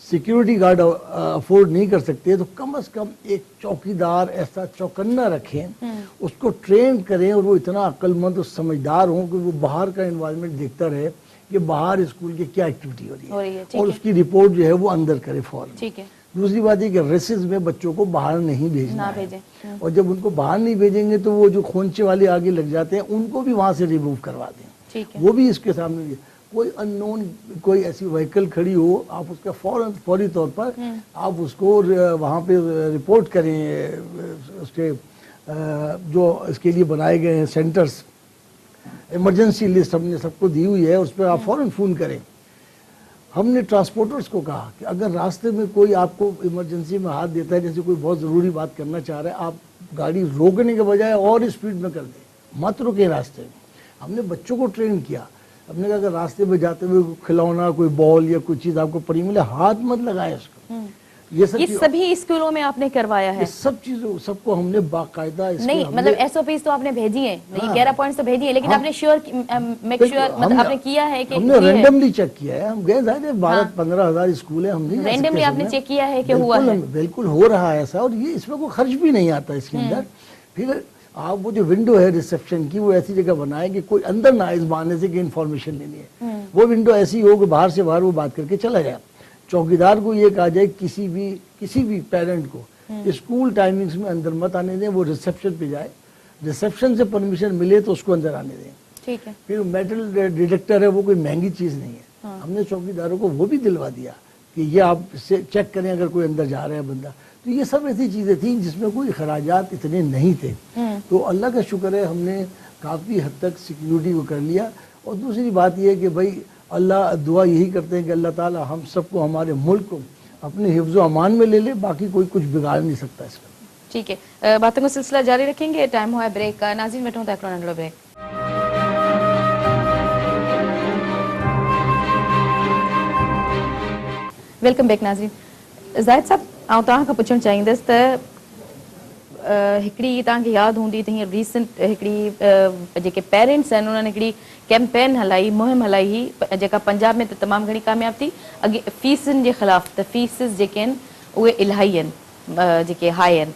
सिक्योरिटी गार्ड अफोर्ड नहीं कर सकते तो कम से कम एक चौकीदार ऐसा चौकन्ना रखें, उसको ट्रेन करें और वो इतना अक्लमंद और समझदार हो कि वो बाहर का एनवायरनमेंट देखता रहे कि बाहर स्कूल की क्या एक्टिविटी हो रही है, और उसकी रिपोर्ट जो है वो अंदर करे फौरन। ठीक है। दूसरी बात है कि रेसेस में बच्चों को बाहर नहीं भेजना है, और जब उनको बाहर नहीं भेजेंगे तो वो जो खोंचे वाले आगे लग जाते हैं उनको भी वहाँ से रिमूव करवा दें, वो भी इसके सामने। कोई अननोन कोई ऐसी व्हीकल खड़ी हो, आप उसका फौरी तौर पर आप उसको वहाँ पे रिपोर्ट करें। उसके जो इसके लिए बनाए गए हैं सेंटर्स, इमरजेंसी लिस्ट हमने सबको दी हुई है, उस पर आप फ़ौरन फ़ोन करें। हमने ट्रांसपोर्टर्स को कहा कि अगर रास्ते में कोई आपको इमरजेंसी में हाथ देता है, जैसे कोई बहुत ज़रूरी बात करना चाह रहा है, आप गाड़ी रोकने के बजाय और स्पीड में कर दें, मत रुके रास्ते में। हमने बच्चों को ट्रेन किया, हमने कहा अगर रास्ते में जाते हुए खिलौना, कोई बॉल या कोई चीज़ आपको पड़ी मिले, हाथ मत लगाएं उसको। ये सभी स्कूलों में आपने करवाया है? सब चीजों सबको हमने बाकायदा नहीं, मतलब SOPs तो आपने भेजी है, नहीं 11 पॉइंट्स तो भेजी है, लेकिन आपने मेक श्योर मतलब आपने किया है कि हमने रैंडमली चेक किया है। हम गए थे 12-15 हज़ार स्कूल है, हमने रैंडमली आपने चेक किया है कि हुआ है? बिल्कुल हो रहा है ऐसा, और ये इसमें कोई खर्च भी नहीं आता इसके अंदर। फिर आप वो जो विंडो है रिसेप्शन की, वो ऐसी जगह बनाए कि कोई अंदर ना इस बहाने से कि इन्फॉर्मेशन लेनी है, वो विंडो ऐसी हो कि बाहर से बाहर वो बात करके चला जाए। चौकीदार को ये कहा जाए किसी भी पेरेंट को स्कूल टाइमिंग्स में अंदर मत आने दें, वो रिसेप्शन पे जाए, रिसेप्शन से परमिशन मिले तो उसको अंदर आने दें। ठीक है। फिर मेटल डिटेक्टर है, वो कोई महंगी चीज़ नहीं है, हमने चौकीदारों को वो भी दिलवा दिया कि ये आप चेक करें अगर कोई अंदर जा रहा है बंदा। तो ये सब ऐसी चीज़ें थी जिसमें कोई खराजात इतने नहीं थे। तो अल्लाह का शुक्र है हमने काफ़ी हद तक सिक्योरिटी को कर लिया। और दूसरी बात यह है कि भाई अल्लाह दुआ यही करते हैं कि अल्लाह ताला हम सबको, हमारे मुल्क को अपने हिफ्ज़ व अमान में ले ले, बाकी कोई कुछ बिगाड़ नहीं सकता इसका। ठीक है, बातों का सिलसिला जारी रखेंगे, टाइम हुआ है ब्रेक का। नाज़रीन बैठो तो हिकिड़ो नंढिड़ो ब्रेक। वेलकम बैक नाज़रीन। ज़ाहिद साहब, ऐं तव्हां खां पुछणु चाहींदसि त हिकिड़ी तव्हांखे यादि हूंदी त हींअर रीसेंट हिकिड़ी जेके पेरेंट्स आहिनि उन्हनि हिकिड़ी कैंपेन हलाई, मुहिम हलाई हुई जेका पंजाब में त तमामु घणी कामयाबु थी। अॻे फीसुनि जे ख़िलाफ़ त फीसिस जेके आहिनि उहे इलाही आहिनि, जेके हाई आहिनि।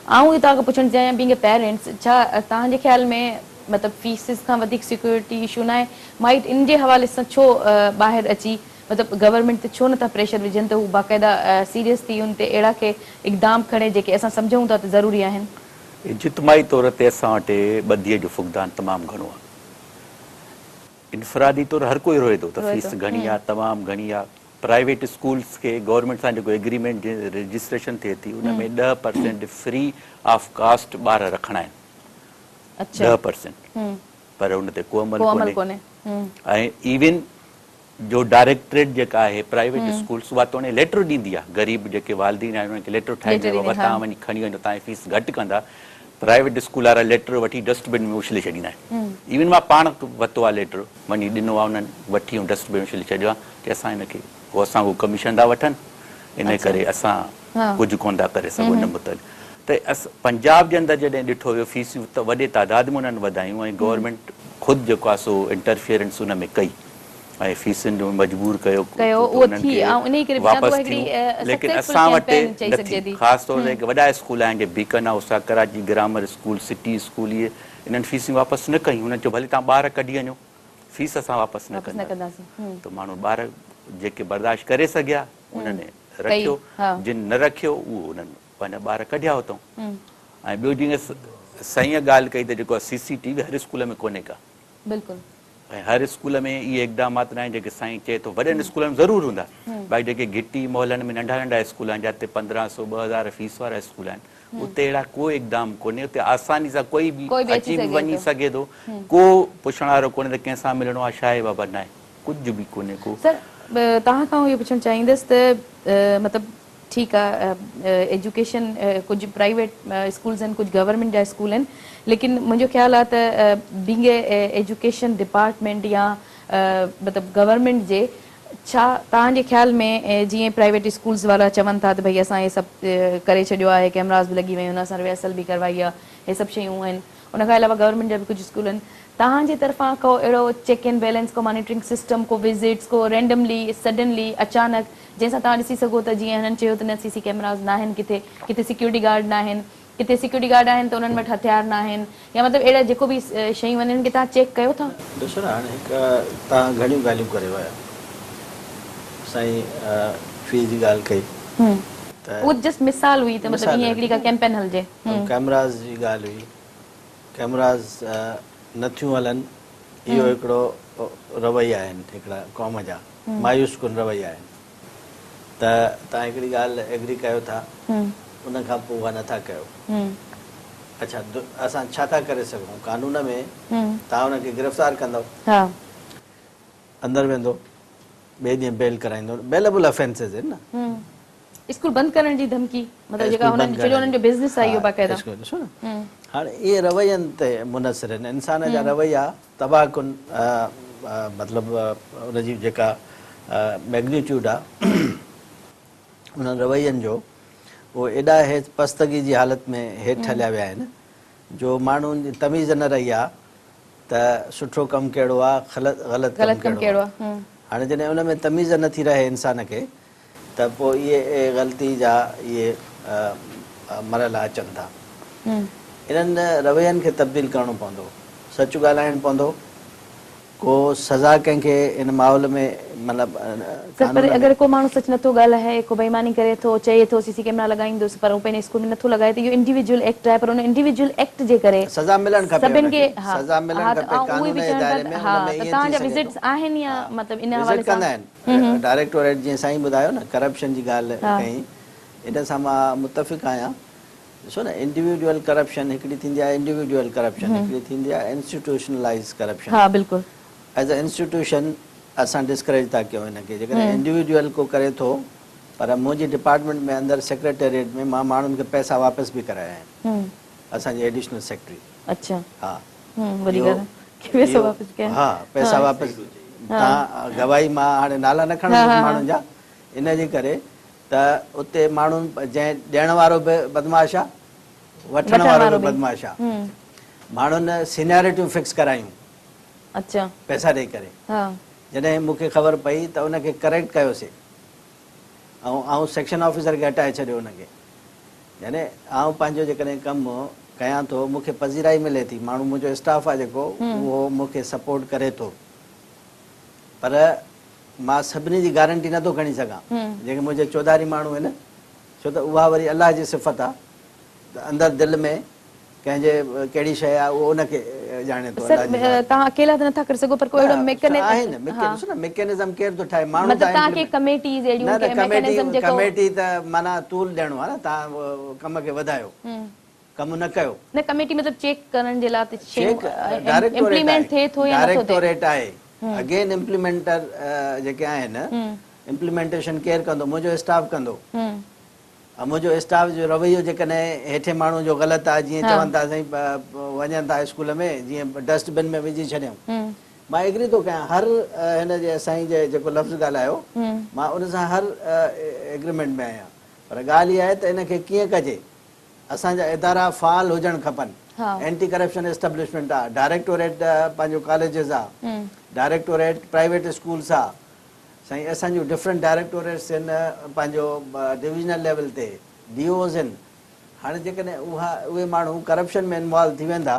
ऐं तव्हांखां पुछणु चाहियां बीइंग ए पेरेंट्स, छा तव्हांजे ख़्याल में मतिलबु फीसिस खां वधीक सिक्योरिटी इशू न आहे? माइट इन जे हवाले सां छो ॿाहिरि अची मतिलबु गवर्नमेंट ते छो नथा प्रेशर विझनि त हू बाक़ाइदा सीरियस थी उन ते अहिड़ा के इक़दाम खणे जेके असां सम्झूं था त ज़रूरी आहिनि? इज्तिमाही तौर ते असां वटि ॿधीअ जो फुक़दान तमामु घणो आहे। इनफरादी तौरु हर कोई रोए थो त फीस घणी आहे, तमामु घणी आहे। प्राइवेट स्कूल्स खे गवर्नमेंट सां जेको एग्रीमेंट रजिस्ट्रेशन थिए थी उन में 10% फ्री ऑफ कास्ट ॿार रखणा आहिनि, 10%, पर उन ते को अमल कोन्हे। ऐं इवन जो डायरेक्टरेट जेका आहे प्राइवेट स्कूल्स उहा तोड़े लेटर ॾींदी आहे, ग़रीब जेके वालदीन आहिनि उन्हनि खे लेटर ठाहे ॾींदो, तव्हां वञी खणी वञो, तव्हांजी फीस घटि कंदा। प्राइवेट स्कूल वारा लेटर वठी डस्टबिन में उछले छॾींदा आहिनि। इवन मां पाण वरितो आहे लेटर, वञी ॾिनो आहे, उन्हनि वठी ऐं डस्टबिन में उछले छॾियो आहे की असां हिनखे उहो असां कमीशन था वठनि, इन करे असां कुझु कोन था करे सघूं हिन मुतलिक़। त पंजाब जे अंदरि जॾहिं ॾिठो वियो फीसियूं त वॾे तादाद में उन्हनि वधायूं ऐं गवर्नमेंट ख़ुदि जेको आहे सो इंटरफियरेंस उन में कई ऐं फीसुनि जो मजबूर कयो, लेकिन असां वटि नथी। ख़ासि तौर ते वॾा स्कूल आहिनि जीअं बीकन हाउस आहे, Karachi grammar school, city school, इहे इन्हनि फीसियूं वापसि न कयूं। उन्हनि चयो भले तव्हां ॿार कढी वञो, फीस असां वापसि न कंदासीं। त माण्हू ॿार जेके बर्दाश्त करे सघिया उन्हनि रखियो, जिन न रखियो उहो उन्हनि पंहिंजा ॿार कढिया हुतऊं। ऐं ॿियो जीअं सही ॻाल्हि कई त जेको CCTV हर स्कूल में कोन्हे का, बिल्कुलु, ऐं हर स्कूल में इहे इक़दामात न आहिनि जेके साईं चए थो। वॾनि स्कूलनि में ज़रूरु हूंदा, भई जेके घिटी मोहलनि में नंढा नंढा स्कूल आहिनि जिते 1500 2000 फीस वारा स्कूल आहिनि, उते अहिड़ा को इक़दाम कोन्हे। उते आसानी सां कोई बि अची वञी सघे थो, को पुछण वारो कोन्हे त कंहिंसां मिलणो आहे, छा आहे बाबा, न आहे, कुझु बि कोन्हे को। सर तव्हां खां इहो पुछणु चाहींदसि त मतिलबु ठीकु आहे एजुकेशन कुझु प्राइवेट स्कूल्स आहिनि, कुझु गवर्नमेंट जा स्कूल आहिनि, लेकिन मुंहिंजो ख़्यालु आहे त बीइंग ए एजुकेशन डिपार्टमेंट या मतिलबु गवर्नमेंट जे, छा तव्हांजे ख़्याल में जीअं प्राइवेट स्कूल्स वारा चवनि था त भई असां इहे सभु करे छॾियो आहे, कैमरास बि लॻी वियूं आहिनि, असां रिहर्सल बि करवाई आहे, इहे सभु शयूं आहिनि, उन खां अलावा गवर्नमेंट जा बि कुझु स्कूल आहिनि, तव्हांजे तरफ़ां को अहिड़ो चेक एंड बैलेंस, को मॉनिटरिंग सिस्टम, को विज़िट्स, को रेंडमली सडनली अचानक जंहिंसां तव्हां ॾिसी सघो त जीअं हिननि चयो त न CC कैमरास न आहिनि, किथे सिक्योरिटी गार्ड न आहिनि, किथे सिक्योरिटी गार्ड आहिनि त उन्हनि वटि हथियार न आहिनि, या मतिलबु अहिड़ा जेको बि शयूं आहिनि की तव्हां चेक कयो था? ॾिसो न, हाणे हिकु तव्हां घणियूं ॻाल्हियूं करे विया, साईं फी जी ॻाल्हि कई त उहो जस्ट मिसाल हुई त मतिलबु ईअं हिकिड़ी का कैंपेन हलिजे। कैमरास जी ॻाल्हि हुई, कैमरास नथियूं हलनि, इहो हिकिड़ो रवैया आहिनि हिकिड़ा क़ौम जा, मायूस कुन रवैया आहिनि। त तव्हां हिकिड़ी ॻाल्हि एग्री कयो था, उन खां पोइ उहा नथा कयो। अच्छा, असां छा था करे सघूं? कानून में तव्हां हुनखे गिरफ़्तार कंदव, अंदरि वेंदो, ॿिए ॾींहुं बेल कराईंदो, बेलेबल ऑफेंसिस आहिनि न। स्कूल बंदि करण जी धमकी, मतिलबु जेका हुननि जो बिज़नेस आहे इहो बाक़ाइदा। ॾिसो न, हाणे इहे रवैयनि ते मुनसिर आहिनि, इंसान जा रवैया तबाह कुन, मतिलबु उनजी जेका मैग्नीट्यूड आहे उन्हनि रवैयनि जो, उहो एॾा पस्तगी जी हालत में हेठि हलिया विया आहिनि जो माण्हुनि जी तमीज़ न रही आहे त सुठो कमु कहिड़ो आहे, ग़लति कमु कहिड़ो आहे। हाणे जॾहिं उन में तमीज़ नथी रहे इंसान खे त पोइ इहे ग़लती जा इहे मरहला अचनि था। इन्हनि रवैयनि खे तब्दील करणो पवंदो, सच ॻाल्हाइणु पवंदो, को सज़ा कंहिंखे इन माहौल में मतिलबु। पर अगरि को माण्हू सच नथो ॻाल्हाए, को बेईमानी करे थो, चए थो CC कैमरा लॻाईंदुसि, पर उहो पंहिंजे स्कूल में नथो लॻाए, त इहो इंडिविजुअल एक्ट आहे, पर उन इंडिविजुअल एक्ट जे करे सज़ा मिलणु खपे, सभिनि खे। सज़ा मिलणु खपे कानून जे दायरे में। तव्हांजा विज़िट्स आहिनि या मतिलबु इन हवाले सां कंदा आहिनि डायरेक्टोरेट, जीअं साईं ॿुधायो न करप्शन जी ॻाल्हि कई, इन सां मां मुतफ़िक़ आहियां। ॾिसो न, इंडिविजुअल करप्शन हिकिड़ी थींदी आहे, इंडिविजुअल करप्शन हिकिड़ी थींदी आहे, इंस्टीट्यूशनलाइज़ करप्शन। हा बिल्कुलु, एज़ अ इंस्टीट्यूशन असां डिस्करेज था कयूं हिनखे। जेकॾहिं इंडिविजुअल को करे थो, पर मुंहिंजी डिपार्टमेंट में अंदरि सेक्रेटेरिएट में मां माण्हुनि खे पैसा वापसि बि कराया आहिनि, असांजे एडिशनल सेक्रेटरी। अच्छा, हा, हा, पैसा वापसि। तव्हां गवाही, मां हाणे नाला न खणंदुसि माण्हुनि जा, इन जे करे त उते माण्हू जंहिं ॾियण वारो बि बदमाश आहे, वठण वारो बि बदमाश आहे। माण्हुनि सीनियरिटियूं फिक्स करायूं अच्छा पैसा ॾेई करे। हा जॾहिं मूंखे ख़बर पई त उनखे करेक्ट कयोसीं ऐं सेक्शन ऑफिसर खे हटाए छॾियो उनखे। यानी आउं पंहिंजो जेकॾहिं कमु कयां थो, मूंखे पज़ीराई मिले थी, माण्हू मुंहिंजो स्टाफ आहे जेको उहो मूंखे सपोर्ट करे थो, पर मां सभिनी जी गारंटी नथो खणी सघां। जेके मुंहिंजे चौधारी माण्हू आहिनि, छो त उहा वरी अलाह जी सिफ़त आहे, त अंदरि दिलि में कंहिंजे कहिड़ी शइ आहे उहो उनखे ॼाणे थो। सर तव्हां अकेला त नथा करे सघो, पर कोई अहिड़ो मैकेनिज़म केरु थो ठाहे? माण्हू मतलब तव्हांखे कमेटीज़ अहिड़ियूं के मैकेनिज़म जेको कमेटी त माना तूल ॾियणो आहे न, तव्हां कम खे वधायो, कमु न कयो। न कमेटी मतलब चेक करण जे लाइ चेक इम्प्लीमेंट थिए थो या नथो थिए? डायरेक्टोरेट आहे, अगेन इम्प्लीमेंटर जेके आहिनि, इम्प्लीमेंटेशन केरु कंदो? मुंहिंजो स्टाफ कंदो। मुंहिंजो स्टाफ जो रवैयो जेकॾहिं हेठे माण्हू जो ग़लति आहे, जीअं चवनि था साईं वञनि था स्कूल में जीअं डस्टबिन में विझी छॾियऊं, मां एग्री थो कयां, हर हिन जे साईं जे जेको लफ़्ज़ ॻाल्हायो मां उन सां हर एग्रीमेंट में आहियां, पर ॻाल्हि इहा आहे त इनखे कीअं कजे। असांजा इदारा फ़ाल हुजणु खपनि। एंटी करप्शन एस्टेब्लिशमेंट आहे, डायरेक्टोरेट पंहिंजो कॉलेजिस आहे, डायरेक्टोरेट प्राइवेट स्कूल्स आहे, साईं असांजूं डिफरेंट डायरेक्टोरेट्स आहिनि पंहिंजो डिविजनल लेवल ते, DOs आहिनि। हाणे जेकॾहिं उहे माण्हू करप्शन में इन्वॉल्व थी वेंदा,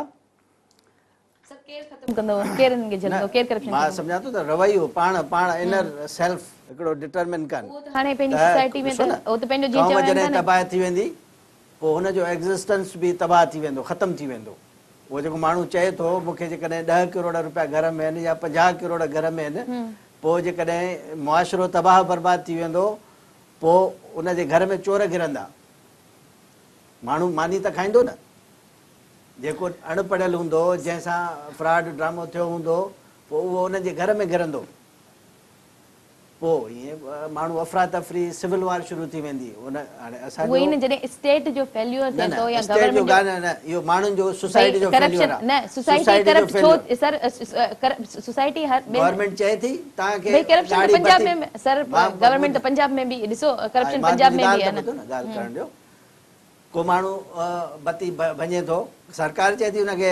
मां सम्झां थो त रवैयो पाण इनर सेल्फ हिकिड़ो डिटरमिन कनि। क़ौम जॾहिं तबाह थी वेंदी पोइ हुनजो एग्ज़िस्टेंस बि तबाह थी वेंदो, ख़तमु थी वेंदो। उहो जेको माण्हू चए थो मूंखे जेकॾहिं 10 करोड़ रुपया घर में आहिनि या 50 करोड़ घर में आहिनि, पोइ जेकॾहिं मुआशिरो तबाह बर्बाद थी वेंदो, पोइ उनजे घर में चोर घिरंदा, माण्हू मानी त खाईंदो न। जेको अणपढ़ियल हूंदो, जंहिंसां फ्रॉड ड्रामो थियो हूंदो, पोइ उहो उनजे घर में घिरंदो। पोइ ईअं माण्हू अफ़रा तफ़री सिविल वार शुरू थी वेंदी। हाणे असांजो स्टेट जो फेल्यूर थिए थो या गवर्नमेंट जो न, इहो माण्हुनि जो सोसाइटी जो फेल्यूर आहे। न सोसाइटी करप्ट छो सर? सोसाइटी हर गवर्नमेंट चए थी तव्हांखे भाई करप्शन पंजाब में सर, गवर्नमेंट त पंजाब में बि ॾिसो करप्शन पंजाब में बि आहे न। ॻाल्हि करण ॾियो, को माण्हू बत्ती भञे थो, सरकार चए थी हुनखे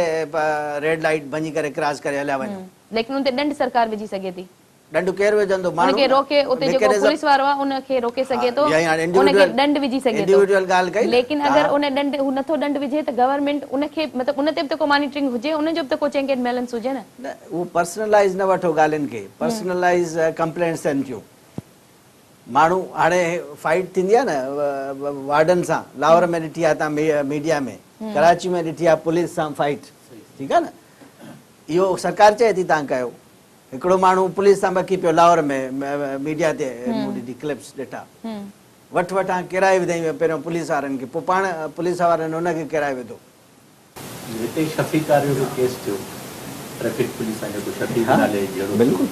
रेड लाइट भञी करे क्रॉस करे हलिया वञो, लेकिन उन ते दंड सरकार विझी सघे थी। दंड केरु विझंदो? उनखे रोके, उते जेको पुलिस वारो आहे उनखे रोके सघे थो, उनखे दंड विझी सघे थो। इंडिविजुअल ॻाल्हि कई, लेकिन अगर उन दंड हू नथो दंड विझे त गवर्नमेंट उनखे मतलब उन ते बि त को मॉनिटरिंग हुजे, उन जो बि त को चेक एंड बैलेंस हुजे न। उहो पर्सनलाइज़ न वठो ॻाल्हियुनि खे, पर्सनलाइज़ कंप्लेंट्स आहिनि थियूं। माण्हू हाणे फाइट थींदी आहे न वार्डन सां, लाहौर में ॾिठी आहे तव्हां मीडिया में, कराची में ॾिठी आहे पुलिस सां फाइट, ठीकु आहे न। इहो सरकार चए थी तव्हां कयो। हिकिड़ो माण्हू पुलिस सां बकी पियो लाहौर में, मीडिया ते मूं ॾिठी क्लिप्स ॾिठा, वठां किराए विधाई पहिरियों पुलिस वारनि खे, पोइ पाण पुलिस वारनि हुनखे किराए विधो। हिते शफ़ीक वारो जो केस थियो, ट्रैफिक पुलिस जो शफ़ीक नाले जहिड़ो, बिल्कुल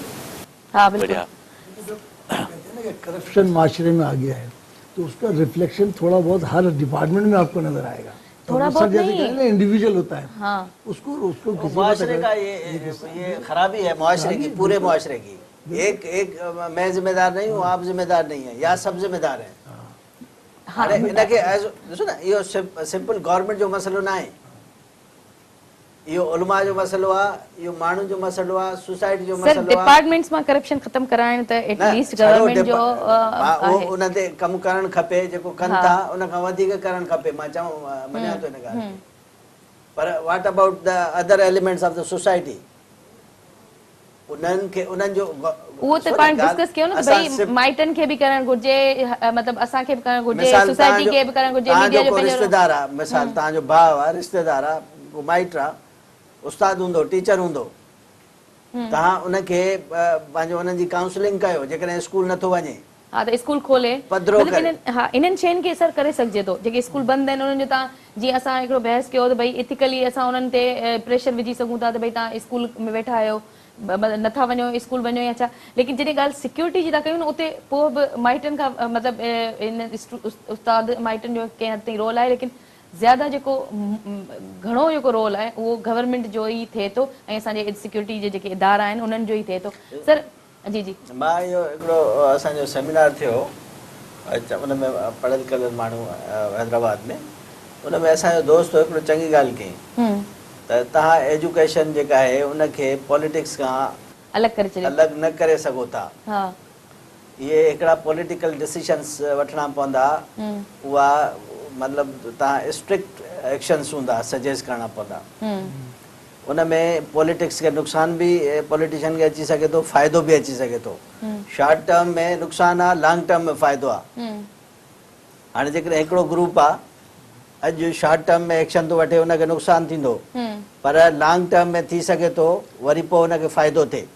हाँ बिल्कुल करप्शन माशरे में आ गया है, तो उसका रिफ्लेक्शन थोड़ा बहुत हर डिपार्टमेंट में आपको नजर आएगा। थोड़ा बहुत नहीं, इंडिविजुअल होता है, हाँ उसको मुआशरे का ये खराबी है, मुआशरे की, पूरे मुआशरे की। एक मैं जिम्मेदार नहीं हूँ, आप जिम्मेदार नहीं है, या सब जिम्मेदार है। इनके ॾिसो न, इहो सिंपल गवर्नमेंट जो मसइलो न आहे, इहो उलमा जो मसइलो आहे, इहो माण्हुनि जो मसइलो आहे, सोसाइटी जो मसइलो आहे। डिपार्टमेंट्स मां करप्शन खत्म कराइण त एटलीस्ट गवर्नमेंट जो आहे, उन ते कमु करणु खपे, जेको कनि था उन खां वधीक करणु खपे, मां मञां थो इन ॻाल्हि खे। पर what about the other elements of the society? उन्हनि खे उन्हनि जो उहो त पाण डिस्कस कयो न, भई माइटनि खे बि करणु घुर्जे, मतिलबु असांखे बि करणु घुर्जे, सोसाइटी खे बि करणु घुर्जे, मीडिया जो पंहिंजो रिश्तेदार आहे, मिसाल तव्हांजो भाउ आहे, रिश्तेदार आहे, को माइट आहे, उस्ताद हूंदो, टीचर हूंदो, तव्हां उनखे पंहिंजो उन्हनि जी काउंसलिंग कयो, जेकॾहिं स्कूल नथो वञे हा त स्कूल खोले, हा इन्हनि शयुनि खे असर करे सघिजे थो। जेके स्कूल बंदि आहिनि उन्हनि जो तव्हां जीअं असां हिकिड़ो बहस कयो त भई इथिकली असां उन्हनि ते प्रेशर विझी सघूं था त भई तव्हां स्कूल में वेठा आहियो, नथा वञो स्कूल वञो या छा। लेकिन जॾहिं ॻाल्हि सिक्योरिटी जी था कयूं न, उते पोइ बि माइटनि खां मतिलबु इन उस्ताद माइटनि जो कंहिं हद ताईं रोल आहे, लेकिन ज़्यादा जेको घणो जेको रोल आहे उहो गवर्नमेंट जो ई थिए थो ऐं असांजे सिक्योरिटी जे जेके इदारा आहिनि उन्हनि जो ई थिए थो। सर जी जी, मां इहो हिकिड़ो असांजो सेमिनार थियो अच्छा उन में पढ़ियल कलियल माण्हू हैदराबाद में उन में असांजो दोस्त हो हिकिड़ो चङी ॻाल्हि कयईं त तव्हां एजुकेशन जेका आहे उनखे पॉलिटिक्स खां अलॻि करे छॾियो। अलॻि न करे सघो था। हा इहे हिकिड़ा पॉलिटिकल डिसीशंस वठणा पवंदा, उहा मतिलबु तव्हां स्ट्रिक्ट एक्शन्स हूंदा, सजेस्ट करणा पवंदा। उन में पॉलिटिक्स खे नुक़सान भी पॉलिटिशियन खे अची सघे थो, फ़ाइदो बि अची सघे थो। शॉर्ट टर्म में नुक़सान आहे, लॉन्ग टर्म में फ़ाइदो आहे। हाणे जेकॾहिं हिकिड़ो ग्रुप आहे अॼु शॉर्ट टर्म में एक्शन थो वठे उनखे नुक़सान थींदो, पर लॉन्ग टर्म में थी सघे थो वरी पोइ उनखे फ़ाइदो थिए।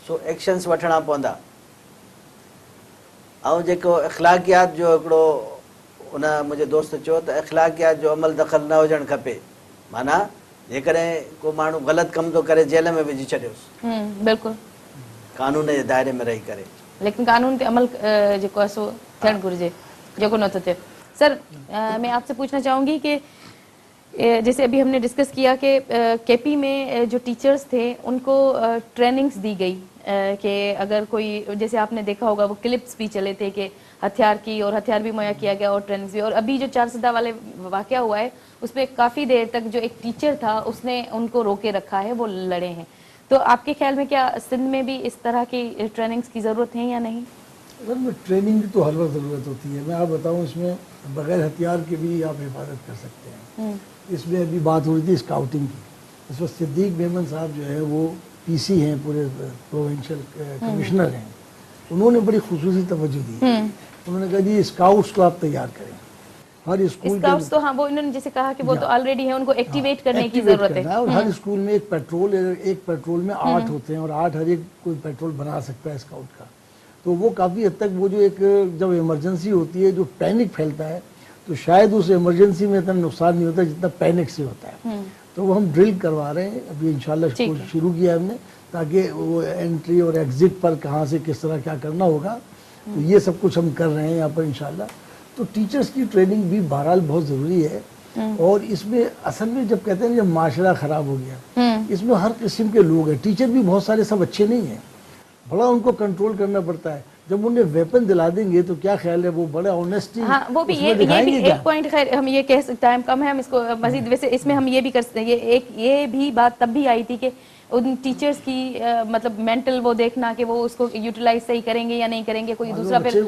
सो एक्शन्स वठणा पवंदा। ऐं जेको इख़्लाक़ियात जो हिकिड़ो उन मुंहिंजे दोस्त चयो त इख़्लाक़ियात जो अमल दख़ल न हुजणु खपे। माना जेकॾहिं को माण्हू ग़लति कमु थो करे जेल में विझी छॾियोसि, बिल्कुलु कानून जे दायरे में रही करे, लेकिन कानून पे अमल जेको आहे सो थियणु घुरिजे, जेको नथो थिए। सर मैं आपसे पूछना चाहूँगी कि जैसे अभी हमने डिस्कस किया कि केपी में जो टीचर्स थे उनको ट्रेनिंग्स दी गई कि अगर कोई, जैसे आपने देखा होगा वो क्लिप्स भी चले थे कि हथियार की, और हथियार भी मुहैया किया गया और ट्रेनिंग्स भी। और अभी जो चारसदा वाले वाक़या हुआ है उसमें काफ़ी देर तक जो एक टीचर था उसने उनको रोके रखा है, वो लड़े हैं। तो आपके ख्याल में क्या सिंध में भी इस तरह की ट्रेनिंग्स की ज़रूरत है या नहीं? अगर में ट्रेनिंग की तो हर वक्त ज़रूरत होती है। मैं आप बताऊं, इसमें बगैर हथियार के भी आप हिफाजत कर सकते हैं। इसमें अभी बात हो रही थी स्काउटिंग की। इस वक्त सिद्दीक मेमन साहब जो है वो पीसी हैं, पूरे प्रोविंशियल कमिश्नर हैं। उन्होंने बड़ी खुसूसी तवज्जो दी। उन्होंने कहा जी स्काउट्स को आप तैयार करें हर स्कूल। स्काउट्स तो हाँ, वो इन्होंने जैसे कहा कि वो तो ऑलरेडी है, उनको एक्टिवेट करने की जरूरत है। और हर स्कूल में एक पेट्रोल में 8 होते हैं और 8 हर एक कोई पेट्रोल बना सकता है स्काउट का। तो वो काफ़ी हद तक वो जो एक जब इमरजेंसी होती है, जो पैनिक फैलता है, तो शायद उस इमरजेंसी में इतना नुकसान नहीं होता जितना पैनिक से होता है। तो वो हम ड्रिल करवा रहे हैं अभी इंशाल्लाह, शुरू किया हमने, ताकि वो एंट्री और एग्जिट पर कहाँ से किस तरह क्या करना होगा, तो ये सब कुछ हम कर रहे हैं यहाँ पर इंशाल्लाह। तो टीचर्स की ट्रेनिंग भी बहरहाल बहुत ज़रूरी है। और इसमें असल में जब कहते हैं जब माशरा ख़राब हो गया, इसमें हर किस्म के लोग हैं। टीचर भी बहुत सारे सब अच्छे नहीं हैं, बड़ा उनको कंट्रोल करना पड़ता है। जब उन्हें वेपन दिला देंगे तो क्या ख्याल है वो बड़ा ऑनेस्टी। हाँ, वो भी ये भी एक पॉइंट, खैर हम ये कह सकते, टाइम कम है, हम इसको मजीद, वैसे इसमें हम ये भी कर सकते हैं, ये भी बात तब भी आई थी कि उन टीचर्स की मतलब मेंटल वो देखना कि वो उसको यूटिलाइज सही करेंगे या नहीं करेंगे, कोई दूसरा फिर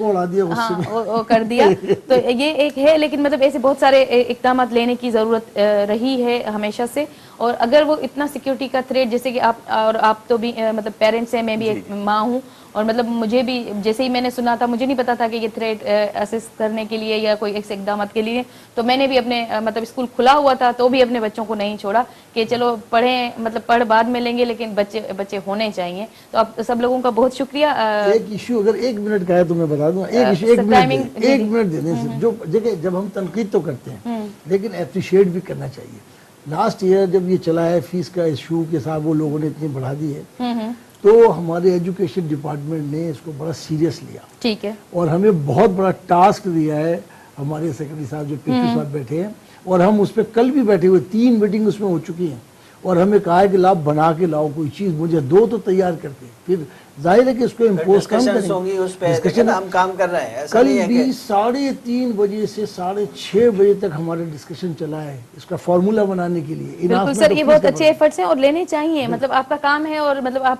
हाँ वो कर दिया। तो ये एक है, लेकिन मतलब ऐसे बहुत सारे इक़दाम लेने की ज़रूरत रही है हमेशा से। और अगर वो इतना सिक्योरिटी का थ्रेट, जैसे कि आप तो भी मतलब पेरेंट्स हैं, मैं भी एक माँ हूँ, और मतलब मुझे भी जैसे ही मैंने सुना था, मुझे नहीं पता था कि ये थ्रेट असिस्ट करने के लिए या कोई ऐसे इक़दाम के लिए, तो मैंने भी अपने मतलब स्कूल खुला हुआ था तो भी अपने बच्चों को नहीं छोड़ा कि चलो पढ़ें, मतलब पढ़ बाद में लेंगे लेकिन बच्चे होने चाहिए। तो आप सब लोगों का बहुत शुक्रिया। एक इशू अगर 1 मिनट का है तो मैं बता दूं, एक इशू 1 मिनट देने से, जो जगह जब हम तनकीद तो करते हैं लेकिन अप्रिशिएट भी करना चाहिए। लास्ट ईयर जब ये चला है फीस का इशू के साथ, वो लोगों ने इतनी बढ़ा दी है, तो हमारे एजुकेशन डिपार्टमेंट ने इसको बड़ा सीरियस लिया। ठीक है। और हमें बहुत बड़ा टास्क दिया है, हमारे सेक्रेटरी साहब जो पीपी साहब बैठे हैं, और हम उस पर कल भी बैठे हुए, 3 मीटिंग उसमें हो चुकी हैं। और हमें कहा है कि लाभ बना के लाओ कोई चीज़, मुझे 2 तो तैयार करके, फिर जाहिर है कि इसको इम्पोज कम करेंगे। उस पे हम काम कर रहे हैं। कल भी 3:30 बजे से 6:30 बजे तक हमारा डिस्कशन चला है इसका फार्मूला बनाने के लिए। बिल्कुल सर, ये बहुत अच्छे एफर्ट्स हैं और लेने चाहिए। मतलब आपका काम है, और मतलब आप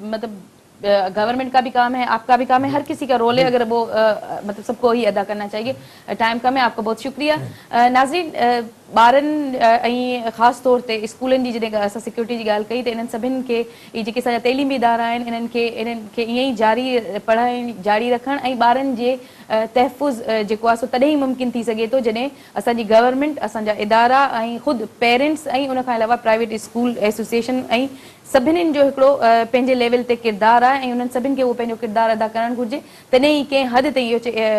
मतलब गवर्नमेंट का भी काम है, आपका भी काम है, हर किसी का रोल है, अगर वो मतलब सबको ही अदा करना चाहिए। टाइम कम है, आपका बहुत शुक्रिया। नाज़रीन, ॿारनि ऐं ख़ासि तौर ते स्कूलनि जी जॾहिं असां सिक्योरिटी जी ॻाल्हि कई, त इन्हनि सभिनि खे जेके असांजा तइलीमी इदारा आहिनि, इन्हनि खे ईअं ई पढ़ाई जारी रखणु ऐं ॿारनि जे तहफ़ुज़ जेको आहे सो तॾहिं ई मुमकिन थी सघे थो जॾहिं असांजी गवर्नमेंट, असांजा इदारा ऐं ख़ुदि पेरेंट्स ऐं उन खां अलावा प्राइवेट स्कूल एसोसिएशन ऐं सभिनीनि जो हिकिड़ो पंहिंजे लेवल ते किरदारु आहे, ऐं उन्हनि सभिनि खे उहो पंहिंजो किरदारु अदा करणु घुरिजे। तॾहिं ई कंहिं हद ताईं इहो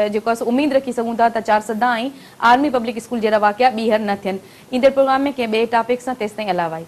जेको आहे सो उमेदु रखी सघूं था त चारसदा ऐं आर्मी पब्लिक स्कूल जहिड़ा वाक़िया ॿीहर न थियनि। ईंदड़ प्रोग्राम में कंहिं ॿिए टॉपिक सां तेसिताईं अलावाई।